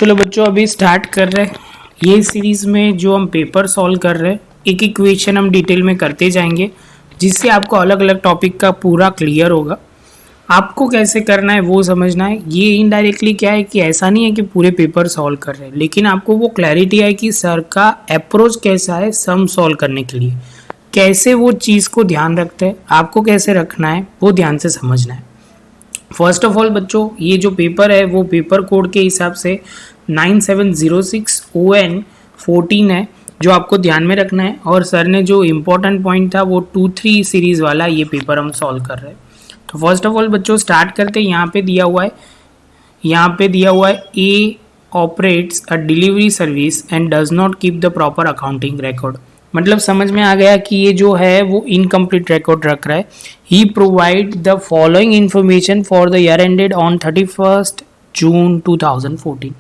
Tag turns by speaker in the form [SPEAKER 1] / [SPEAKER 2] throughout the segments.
[SPEAKER 1] चलो बच्चों अभी स्टार्ट कर रहे हैं ये सीरीज में जो हम पेपर सॉल्व कर रहे हैं। एक इक्वेशन हम डिटेल में करते जाएंगे जिससे आपको अलग अलग टॉपिक का पूरा क्लियर होगा। आपको कैसे करना है वो समझना है। ये इनडायरेक्टली क्या है कि ऐसा नहीं है कि पूरे पेपर सॉल्व कर रहे हैं, लेकिन आपको वो क्लैरिटी है कि सर का अप्रोच कैसा है सम सॉल्व करने के लिए, कैसे वो चीज़ को ध्यान रखते हैं, आपको कैसे रखना है वो ध्यान से समझना है। फर्स्ट ऑफ ऑल बच्चों ये जो पेपर है वो पेपर कोड के हिसाब से 9706 ON 14 है जो आपको ध्यान में रखना है। और सर ने जो इम्पोर्टेंट पॉइंट था वो 2-3 सीरीज़ वाला ये पेपर हम सॉल्व कर रहे हैं। तो फर्स्ट ऑफ ऑल बच्चों स्टार्ट करते हैं। यहाँ पे दिया हुआ है A operates a delivery service and does not keep the proper accounting record. मतलब समझ में आ गया कि ये जो है वो इनकम्प्लीट रिकॉर्ड रख रहा है। He provide the following information for the year ended on 31 June 2014।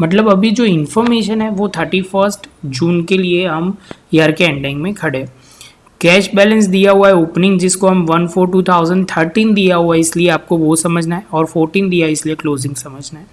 [SPEAKER 1] मतलब अभी जो इन्फॉर्मेशन है वो 31 जून के लिए हम ईयर के एंडिंग में खड़े। कैश बैलेंस दिया हुआ है ओपनिंग जिसको हम 1/4/2013 दिया हुआ है इसलिए आपको वो समझना है, और 14 दिया है इसलिए क्लोजिंग समझना है।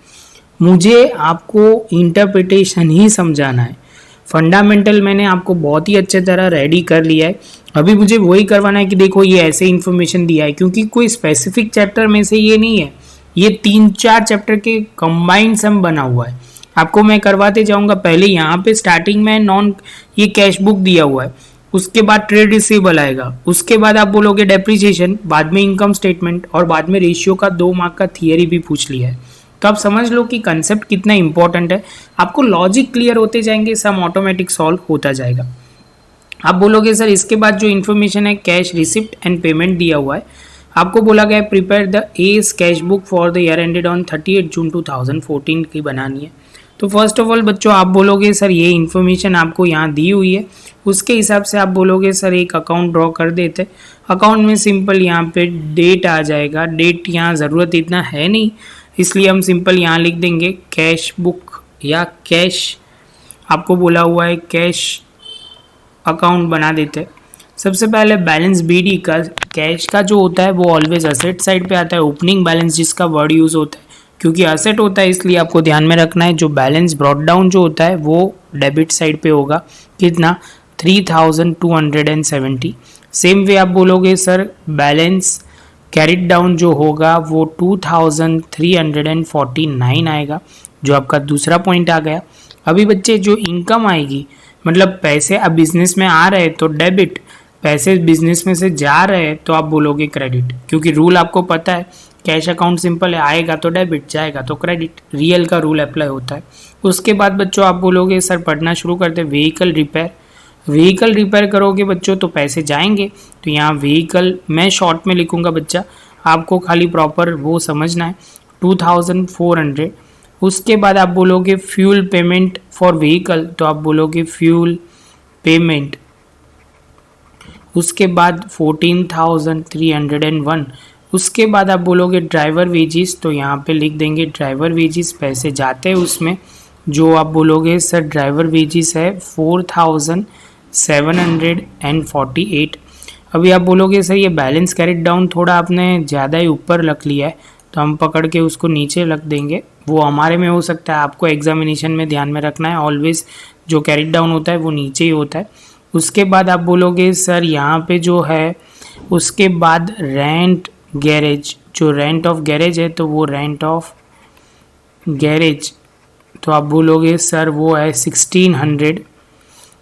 [SPEAKER 1] मुझे आपको इंटरप्रिटेशन ही समझाना है। फंडामेंटल मैंने आपको बहुत ही अच्छे तरह रेडी कर लिया है। अभी मुझे वही करवाना है कि देखो ये ऐसे इन्फॉर्मेशन दिया है, क्योंकि कोई स्पेसिफिक चैप्टर में से ये नहीं है, ये 3-4 चैप्टर के कंबाइंड सम बना हुआ है। आपको मैं करवाते जाऊंगा। पहले यहाँ पे स्टार्टिंग में ये कैश बुक दिया हुआ है, उसके बाद ट्रेड रिसीवेबल आएगा, उसके बाद आप बोलोगे डेप्रिसिएशन, बाद में इनकम स्टेटमेंट, और बाद में रेशियो का 2 मार्क का थियरी भी पूछ लिया है। तो आप समझ लो कि कंसेप्ट कितना इंपॉर्टेंट है। आपको लॉजिक क्लियर होते जाएंगे, सम ऑटोमेटिक सॉल्व होता जाएगा। आप बोलोगे सर इसके बाद जो इन्फॉर्मेशन है कैश रिसिप्ट एंड पेमेंट दिया हुआ है, आपको बोला गया है prepare the age cash book for the year ended on 30 June 2014 की बनानी है। तो फर्स्ट ऑफ ऑल बच्चों आप बोलोगे सर ये इन्फॉर्मेशन आपको यहाँ दी हुई है, उसके हिसाब से आप बोलोगे सर एक अकाउंट ड्रॉ कर देते। अकाउंट में सिंपल यहाँ पे डेट आ जाएगा। डेट यहाँ ज़रूरत इतना है नहीं, इसलिए हम सिंपल यहाँ लिख देंगे कैश बुक या कैश, आपको बोला हुआ है कैश अकाउंट बना देते। सबसे पहले बैलेंस BD का, कैश का जो होता है वो ऑलवेज असेट साइड पे आता है। ओपनिंग बैलेंस जिसका वर्ड यूज़ होता है, क्योंकि असेट होता है इसलिए आपको ध्यान में रखना है। जो बैलेंस ब्रॉट डाउन जो होता है वो डेबिट साइड पे होगा, कितना 3270। सेम वे आप बोलोगे सर बैलेंस कैरिड डाउन जो होगा वो 2349 आएगा, जो आपका दूसरा पॉइंट आ गया। अभी बच्चे जो इनकम आएगी, मतलब पैसे अब बिजनेस में आ रहे हैं तो डेबिट, पैसे बिजनेस में से जा रहे हैं तो आप बोलोगे क्रेडिट, क्योंकि रूल आपको पता है कैश अकाउंट सिंपल है, आएगा तो डेबिट जाएगा तो क्रेडिट, रियल का रूल अप्लाई होता है। उसके बाद बच्चों आप बोलोगे सर पढ़ना शुरू करते व्हीकल रिपेयर। व्हीकल रिपेयर करोगे बच्चों तो पैसे जाएंगे, तो यहाँ व्हीकल मैं शॉर्ट में लिखूंगा बच्चा, आपको खाली प्रॉपर वो समझना है 2400। उसके बाद आप बोलोगे फ्यूल पेमेंट फॉर व्हीकल, तो आप बोलोगे फ्यूल पेमेंट। उसके बाद 14,301। उसके बाद आप बोलोगे ड्राइवर वेजिस, तो यहाँ पे लिख देंगे ड्राइवर वेजिस, पैसे जाते हैं उसमें, जो आप बोलोगे सर ड्राइवर वेजिस है 4748। अभी आप बोलोगे सर ये बैलेंस कैरिड डाउन थोड़ा आपने ज़्यादा ही ऊपर रख लिया है, तो हम पकड़ के उसको नीचे रख देंगे। वो हमारे में हो सकता है, आपको एग्जामिनेशन में ध्यान में रखना है, ऑलवेज जो कैरिड डाउन होता है वो नीचे ही होता है। उसके बाद आप बोलोगे सर यहाँ पे जो है, उसके बाद रेंट गैरेज, जो रेंट ऑफ गैरेज है तो वो रेंट ऑफ गैरेज, तो आप बोलोगे सर वो है 1600।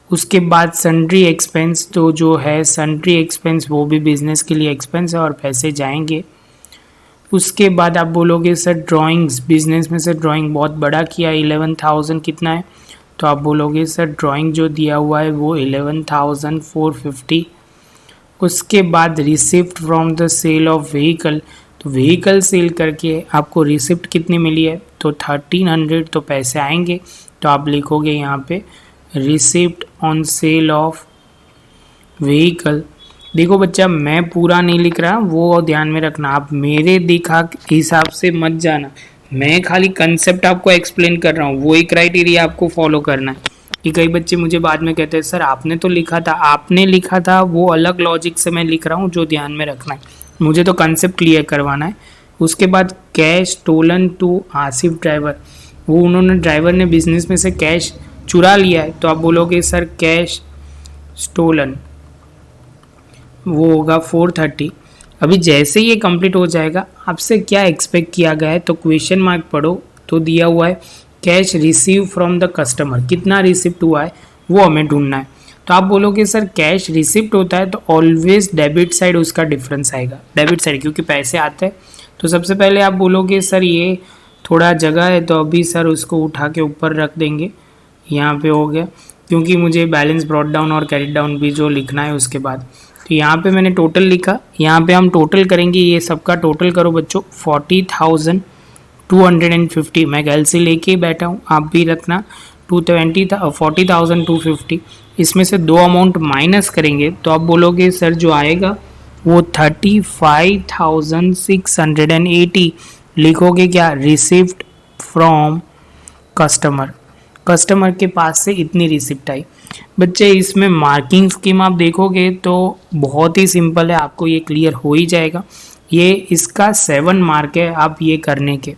[SPEAKER 1] उसके बाद सन्ड्री एक्सपेंस, तो जो है सन्ड्री एक्सपेंस वो भी बिजनेस के लिए एक्सपेंस है और पैसे जाएंगे। उसके बाद आप बोलोगे सर ड्राइंग्स, बिजनेस में से ड्राइंग बहुत बड़ा किया 11,000 कितना है, तो आप बोलोगे सर ड्राइंग जो दिया हुआ है वो 11,450। उसके बाद receipt from the sale of vehicle, तो व्हीकल सेल करके आपको रिसिप्ट कितनी मिली है, तो 1300, तो पैसे आएंगे, तो आप लिखोगे यहाँ पे receipt on sale of vehicle. देखो बच्चा मैं पूरा नहीं लिख रहा, वो ध्यान में रखना, आप मेरे देखा हिसाब से मत जाना, मैं खाली कंसेप्ट आपको एक्सप्लेन कर रहा हूँ, वही क्राइटेरिया आपको फॉलो करना है। कि कई बच्चे मुझे बाद में कहते हैं सर आपने तो लिखा था, आपने लिखा था वो अलग लॉजिक से मैं लिख रहा हूँ, जो ध्यान में रखना है, मुझे तो कंसेप्ट क्लियर करवाना है। उसके बाद cash stolen to Asif driver, वो उन्होंने ड्राइवर ने बिजनेस में से कैश चुरा लिया है, तो आप बोलोगे सर कैश स्टोलन, वो होगा 430। अभी जैसे ये कंप्लीट हो जाएगा, आपसे क्या एक्सपेक्ट किया गया है, तो क्वेश्चन मार्क पढ़ो, तो दिया हुआ है cash receive from the customer, कितना रिसिप्ट हुआ है वो हमें ढूंढना है। तो आप बोलोगे सर कैश रिसिप्ट होता है तो ऑलवेज डेबिट साइड उसका डिफरेंस आएगा, डेबिट साइड क्योंकि पैसे आते हैं। तो सबसे पहले आप बोलोगे सर ये थोड़ा जगह है, तो अभी सर उसको उठा के ऊपर रख देंगे, यहाँ पे हो गया, क्योंकि मुझे बैलेंस ब्रॉट डाउन और कैरी डाउन भी जो लिखना है उसके बाद। तो यहाँ पे मैंने टोटल लिखा, यहाँ पे हम टोटल करेंगे, ये सबका टोटल करो बच्चों 40,250। मैं गैलसी लेके बैठा हूँ, आप भी रखना 40,250। इसमें से दो अमाउंट माइनस करेंगे तो आप बोलोगे सर जो आएगा वो 35,680 लिखोगे क्या, रिसिप्ट फ्रॉम कस्टमर, कस्टमर के पास से इतनी रिसिप्ट आई। बच्चे इसमें मार्किंग स्कीम आप देखोगे तो बहुत ही सिंपल है, आपको ये क्लियर हो ही जाएगा। ये इसका 7 मार्क है आप ये करने के,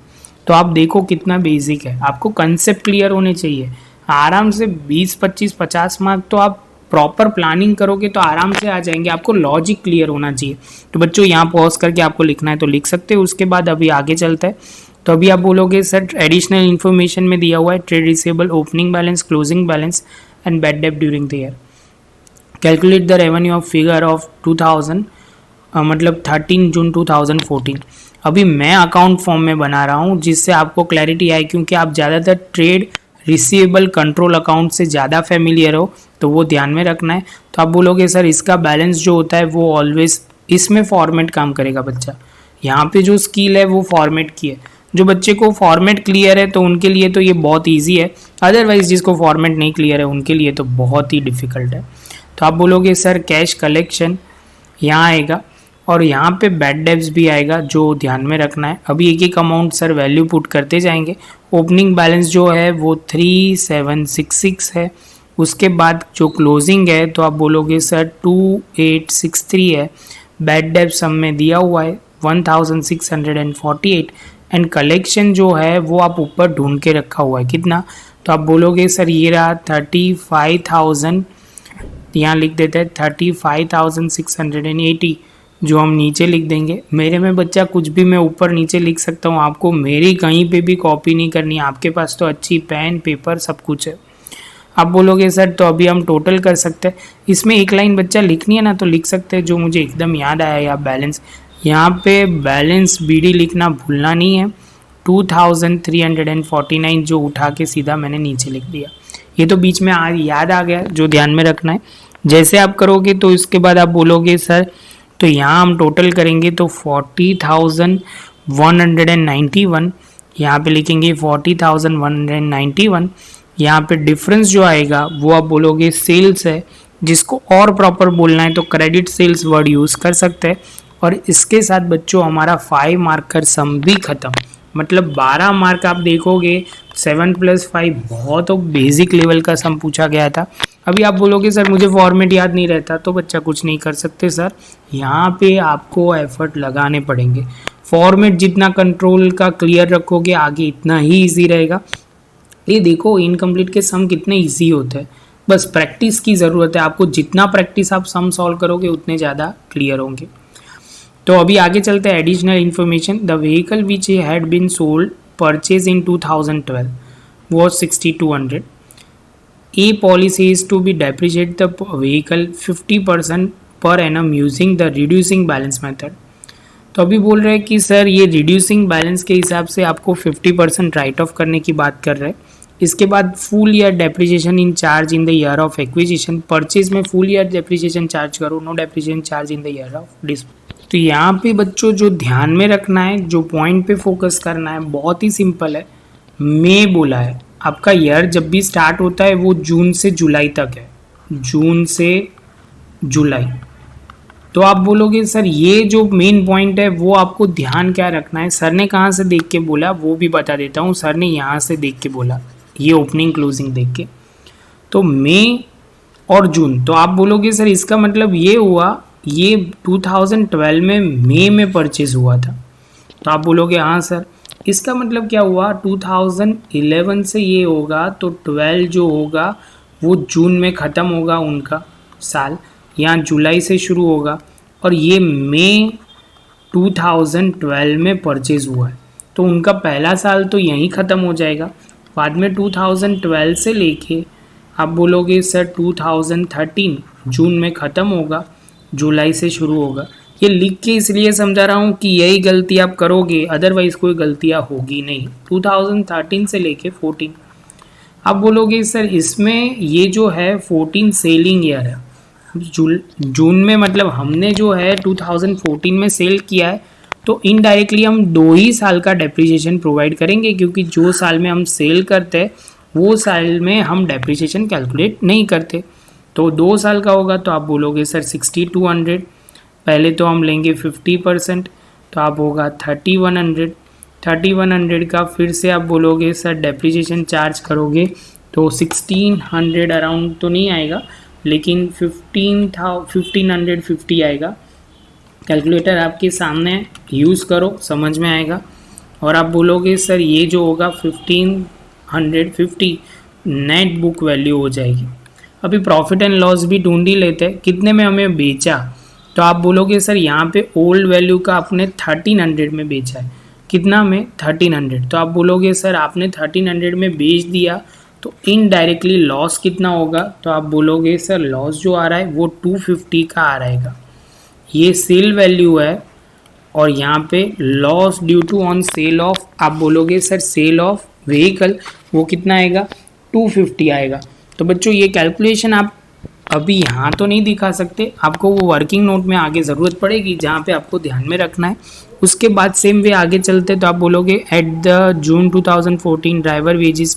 [SPEAKER 1] तो आप देखो कितना बेसिक है, आपको कंसेप्ट क्लियर होने चाहिए। आराम से 20, 25, 50 मार्क तो आप प्रॉपर प्लानिंग करोगे तो आराम से आ जाएंगे, आपको लॉजिक क्लियर होना चाहिए। तो बच्चों यहाँ पॉज करके आपको लिखना है तो लिख सकते हो, उसके बाद अभी आगे चलता है। तो अभी आप बोलोगे सर एडिशनल इन्फॉर्मेशन में दिया हुआ है trade receivable, opening balance, closing balance and bad डेब्ट during the year. Calculate the revenue of figure of 2000 मतलब 13 जून 2014। अभी मैं अकाउंट फॉर्म में बना रहा हूँ जिससे आपको क्लैरिटी आए, क्योंकि आप ज़्यादातर ट्रेड रिसीवेबल कंट्रोल अकाउंट से ज़्यादा फेमिलियर हो, तो वो ध्यान में रखना है। तो आप बोलोगे सर इसका बैलेंस जो होता है वो ऑलवेज इसमें फॉर्मेट काम करेगा बच्चा, यहाँ पे जो स्किल है वो फॉर्मेट की है। जो बच्चे को फॉर्मेट क्लियर है तो उनके लिए तो ये बहुत ईजी है, अदरवाइज जिसको फॉर्मेट नहीं क्लियर है उनके लिए तो बहुत ही डिफ़िकल्ट है। तो आप बोलोगे सर कैश कलेक्शन यहाँ आएगा और यहाँ पे बैड डेब्ट्स भी आएगा, जो ध्यान में रखना है। अभी एक एक अमाउंट सर वैल्यू पुट करते जाएंगे। ओपनिंग बैलेंस जो है वो 3766 है, उसके बाद जो क्लोजिंग है तो आप बोलोगे सर 2863 है। बैड डेब्ट सम में दिया हुआ है 1648 एंड कलेक्शन जो है वो आप ऊपर ढूंढ के रखा हुआ है कितना, तो आप बोलोगे सर ये रहा 35,000, यहाँ लिख देते हैं 35,680, जो हम नीचे लिख देंगे। मेरे में बच्चा कुछ भी मैं ऊपर नीचे लिख सकता हूँ, आपको मेरी कहीं पे भी कॉपी नहीं करनी है, आपके पास तो अच्छी पेन पेपर सब कुछ है। आप बोलोगे सर तो अभी हम टोटल कर सकते हैं, इसमें एक लाइन बच्चा लिखनी है ना तो लिख सकते हैं, जो मुझे एकदम याद आया या बैलेंस, यहाँ पे बैलेंस बीडी लिखना भूलना नहीं है, 2349 जो उठा के सीधा मैंने नीचे लिख दिया। ये तो बीच में याद आ गया, जो ध्यान में रखना है। जैसे आप करोगे तो इसके बाद आप बोलोगे सर तो यहाँ हम टोटल करेंगे तो 40,191, यहाँ पे लिखेंगे 40,191। यहाँ पे डिफरेंस जो आएगा वो आप बोलोगे सेल्स है, जिसको और प्रॉपर बोलना है तो क्रेडिट सेल्स वर्ड यूज़ कर सकते हैं। और इसके साथ बच्चों हमारा 5 मार्कर सम भी ख़त्म, मतलब 12 मार्क आप देखोगे 7 + 5 बहुत बेसिक लेवल का सम पूछा गया था। अभी आप बोलोगे सर मुझे फॉर्मेट याद नहीं रहता, तो बच्चा कुछ नहीं कर सकते सर, यहाँ पे आपको एफर्ट लगाने पड़ेंगे। फॉर्मेट जितना कंट्रोल का क्लियर रखोगे आगे इतना ही ईजी रहेगा। ये देखो इनकम्प्लीट के सम कितने ईजी होते हैं, बस प्रैक्टिस की ज़रूरत है आपको, जितना प्रैक्टिस आप सम सॉल्व करोगे उतने ज़्यादा क्लियर होंगे। तो अभी आगे चलते हैं। Additional information, the vehicle which had been sold purchase in 2012 was 6200. A policy is to be depreciate the vehicle 50% per annum using the reducing balance method. तो अभी बोल रहे हैं कि सर ये रिड्यूसिंग बैलेंस के हिसाब से आपको 50% राइट ऑफ करने की बात कर रहे हैं। इसके बाद full year depreciation in charge in the year of acquisition, purchase में फुल ईयर डेप्रिसिएशन चार्ज करो, no depreciation charge in the year of dispose. तो यहाँ पे बच्चों जो ध्यान में रखना है, जो पॉइंट पे फोकस करना है, बहुत ही सिंपल है। मई बोला है, आपका ईयर जब भी स्टार्ट होता है वो जून से जुलाई तक है, जून से जुलाई। तो आप बोलोगे सर ये जो मेन पॉइंट है वो आपको ध्यान क्या रखना है। सर ने कहाँ से देख के बोला वो भी बता देता हूँ। सर ने यहाँ से देख के बोला, ये ओपनिंग क्लोजिंग देख के। तो मई और जून, तो आप बोलोगे सर इसका मतलब ये हुआ ये 2012 में मई में परचेज हुआ था। तो आप बोलोगे हाँ सर, इसका मतलब क्या हुआ, 2011 से ये होगा तो 12 जो होगा वो जून में ख़त्म होगा उनका साल, यहाँ जुलाई से शुरू होगा, और ये मई 2012 में परचेज़ हुआ है, तो उनका पहला साल तो यहीं ख़त्म हो जाएगा। बाद में 2012 से लेके आप बोलोगे सर 2013 जून में ख़त्म होगा, जुलाई से शुरू होगा। ये लिख के इसलिए समझा रहा हूँ कि यही गलती आप करोगे, अदरवाइज़ कोई गलतियाँ होगी नहीं। 2013 से लेके 14 आप बोलोगे सर इसमें ये जो है 14 सेलिंग ईयर है, जून में मतलब हमने जो है 2014 में सेल किया है, तो इनडायरेक्टली हम 2 ही साल का डेप्रिसिएशन प्रोवाइड करेंगे, क्योंकि जो साल में हम सेल करते हैं वो साल में हम डेप्रिसिएशन कैलकुलेट नहीं करते। तो 2 साल का होगा तो आप बोलोगे सर 6200, पहले तो हम लेंगे 50%, तो आप होगा 3100 का फिर से आप बोलोगे सर डेप्रिसिएशन चार्ज करोगे तो 1600 अराउंड तो नहीं आएगा, लेकिन 1550 आएगा। कैलकुलेटर आपके सामने यूज़ करो, समझ में आएगा। और आप बोलोगे सर ये जो होगा 1550 नेट बुक वैल्यू हो जाएगी। अभी प्रॉफिट एंड लॉस भी ढूंढ ही लेते हैं, कितने में हमें बेचा, तो आप बोलोगे सर यहाँ पे ओल्ड वैल्यू का आपने 1300 में बेचा है, कितना में 1300, तो आप बोलोगे सर आपने 1300 में बेच दिया तो इनडायरेक्टली लॉस कितना होगा, तो आप बोलोगे सर लॉस जो आ रहा है वो 250 का आ रहेगा। ये सेल वैल्यू है, और यहाँ पे loss due to on sale of, आप बोलोगे सर सेल ऑफ व्हीकल, वो कितना आएगा 250 आएगा। तो बच्चों ये कैलकुलेशन आप अभी यहाँ तो नहीं दिखा सकते, आपको वो वर्किंग नोट में आगे ज़रूरत पड़ेगी जहाँ पे आपको ध्यान में रखना है। उसके बाद सेम वे आगे चलते तो आप बोलोगे at the June 2014 driver wages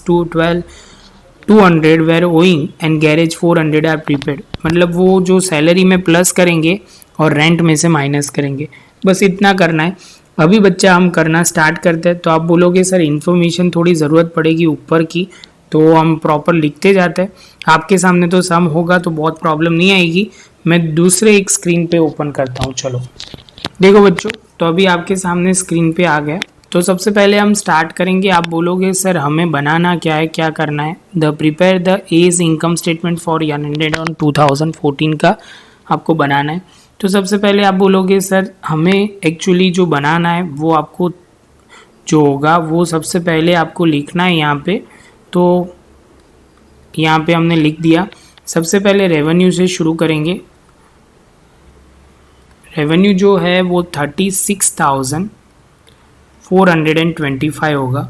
[SPEAKER 1] 200 were owing and garage 400 are prepaid, मतलब वो जो सैलरी में प्लस करेंगे और रेंट में से माइनस करेंगे, बस इतना करना है। अभी बच्चा हम करना स्टार्ट करते हैं, तो आप बोलोगे सर इन्फॉर्मेशन थोड़ी ज़रूरत पड़ेगी ऊपर की, तो हम प्रॉपर लिखते जाते हैं। आपके सामने तो सम होगा तो बहुत प्रॉब्लम नहीं आएगी, मैं दूसरे एक स्क्रीन पे ओपन करता हूँ। चलो देखो बच्चों, तो अभी आपके सामने स्क्रीन पे आ गया। तो सबसे पहले हम स्टार्ट करेंगे, आप बोलोगे सर हमें बनाना क्या है, क्या करना है, the prepare the age income statement for year on 2014 का आपको बनाना है। तो सबसे पहले आप बोलोगे सर हमें एक्चुअली जो बनाना है वो आपको जो होगा वो सबसे पहले आपको लिखना है यहाँ पे। तो यहाँ पे हमने लिख दिया, सबसे पहले रेवेन्यू से शुरू करेंगे। रेवेन्यू जो है वो 36,425 होगा।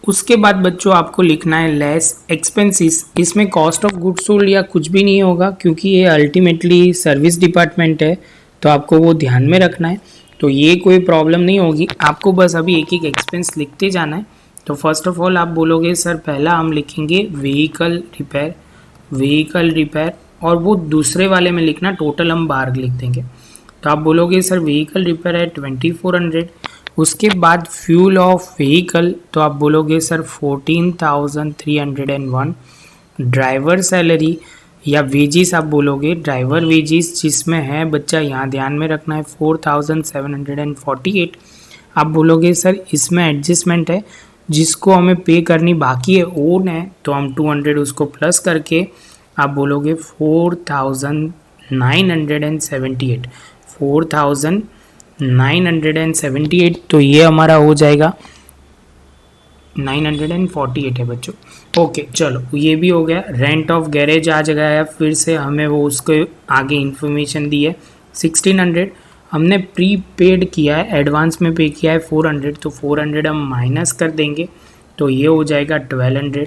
[SPEAKER 1] उसके बाद बच्चों आपको लिखना है लेस एक्सपेंसेस, इसमें कॉस्ट ऑफ गुड्स सोल्ड या कुछ भी नहीं होगा, क्योंकि ये अल्टीमेटली सर्विस डिपार्टमेंट है, तो आपको वो ध्यान में रखना है। तो ये कोई प्रॉब्लम नहीं होगी, आपको बस अभी एक एक एक्सपेंस लिखते जाना है। तो फर्स्ट ऑफ ऑल आप बोलोगे सर पहला हम लिखेंगे व्हीकल रिपेयर, और वो दूसरे वाले में लिखना टोटल हम बाहर लिख देंगे। तो आप बोलोगे सर व्हीकल रिपेयर है 2400। उसके बाद फ्यूल ऑफ व्हीकल, तो आप बोलोगे सर 14,301। ड्राइवर सैलरी या वेजिस आप बोलोगे, ड्राइवर वेजिस जिसमें है बच्चा यहाँ ध्यान में रखना है 4,748। आप बोलोगे सर इसमें एडजस्टमेंट है, जिसको हमें पे करनी बाकी है ओन है, तो हम 200 उसको प्लस करके आप बोलोगे 4,978 4,978। तो ये हमारा हो जाएगा 948 है बच्चों। ओके चलो ये भी हो गया। रेंट ऑफ गैरेज आ गया है, फिर से हमें वो उसको आगे इन्फॉर्मेशन दी है 1600। हमने प्री पेड किया है, एडवांस में पे किया है 400, तो 400 हम माइनस कर देंगे, तो ये हो जाएगा 1200।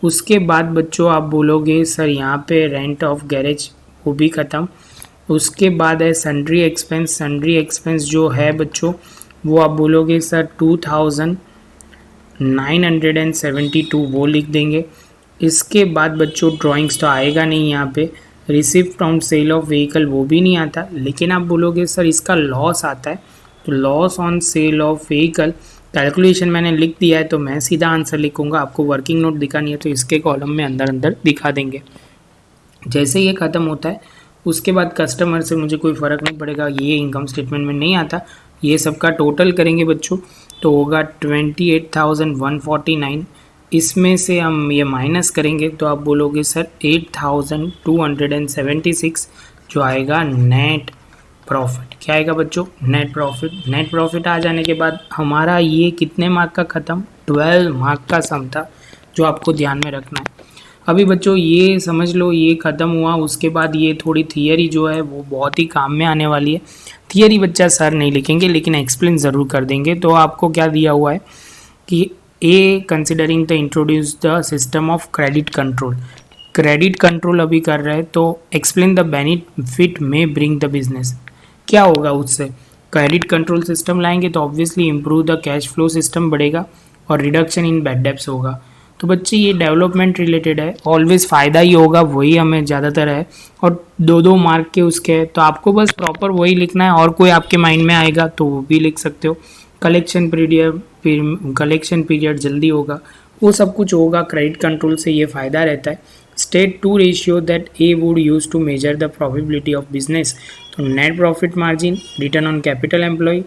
[SPEAKER 1] उसके बाद बच्चों आप बोलोगे सर यहाँ पे रेंट ऑफ गैरेज वो भी ख़त्म। उसके बाद है सन्ड्री एक्सपेंस जो है बच्चों वो आप बोलोगे सर 2,972 वो लिख देंगे। इसके बाद बच्चों ड्राइंग्स तो आएगा नहीं यहाँ पे, receipt from sale of vehicle वो भी नहीं आता, लेकिन आप बोलोगे सर इसका लॉस आता है, तो loss on sale of vehicle calculation मैंने लिख दिया है, तो मैं सीधा आंसर लिखूंगा। आपको वर्किंग नोट दिखानी है तो इसके कॉलम में अंदर अंदर दिखा देंगे। जैसे ये ख़त्म होता है उसके बाद कस्टमर से मुझे कोई फ़र्क नहीं पड़ेगा, ये इनकम स्टेटमेंट में नहीं आता, ये सबका टोटल करेंगे बच्चों तो होगा 28,149। इसमें से हम ये माइनस करेंगे तो आप बोलोगे सर 8,276 जो आएगा नेट प्रॉफिट। क्या आएगा बच्चों? Net profit. नेट प्रॉफिट आ जाने के बाद हमारा ये कितने मार्क का ख़त्म? 12 मार्क का सम था जो आपको ध्यान में रखना है। अभी बच्चों ये समझ लो ये ख़त्म हुआ, उसके बाद ये थोड़ी थियरी जो है वो बहुत ही काम में आने वाली है। थियरी बच्चा सर नहीं लिखेंगे लेकिन एक्सप्लेन ज़रूर कर देंगे। तो आपको क्या दिया हुआ है कि A considering the introduce the system of credit control. Credit control अभी कर रहे हैं तो explain the benefit may bring the business. क्या होगा उससे? क्रेडिट कंट्रोल सिस्टम लाएंगे तो obviously improve the cash flow system बढ़ेगा और रिडक्शन इन बैड डेब्ट्स होगा। तो बच्चे ये डेवलपमेंट रिलेटेड है, ऑलवेज फ़ायदा ही होगा वही हमें ज़्यादातर है। और 2-2 मार्क के उसके है तो आपको बस प्रॉपर वही लिखना है, और कोई आपके माइंड में आएगा तो वो भी लिख सकते हो। कलेक्शन पीरियड जल्दी होगा, वो सब कुछ होगा। क्रेडिट कंट्रोल से ये फ़ायदा रहता है। State 2 ratio that A would use to measure the profitability of business. तो net profit margin, return on capital employ,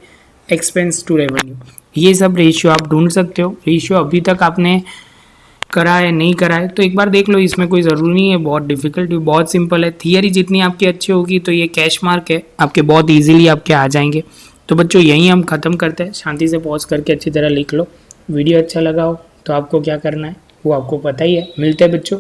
[SPEAKER 1] expense to revenue, ये सब रेशियो आप ढूंढ सकते हो। रेशियो अभी तक आपने करा है नहीं करा है तो एक बार देख लो, इसमें कोई ज़रूरी नहीं है बहुत डिफिकल्ट, बहुत सिंपल है। थियरी जितनी आपकी अच्छी होगी तो ये कैश मार्क है आपके बहुत इजीली आपके आ जाएंगे। तो बच्चों यहीं हम ख़त्म करते हैं, शांति से पॉज करके अच्छी तरह लिख लो। वीडियो अच्छा लगा हो तो आपको क्या करना है वो आपको पता ही है। मिलते हैं बच्चों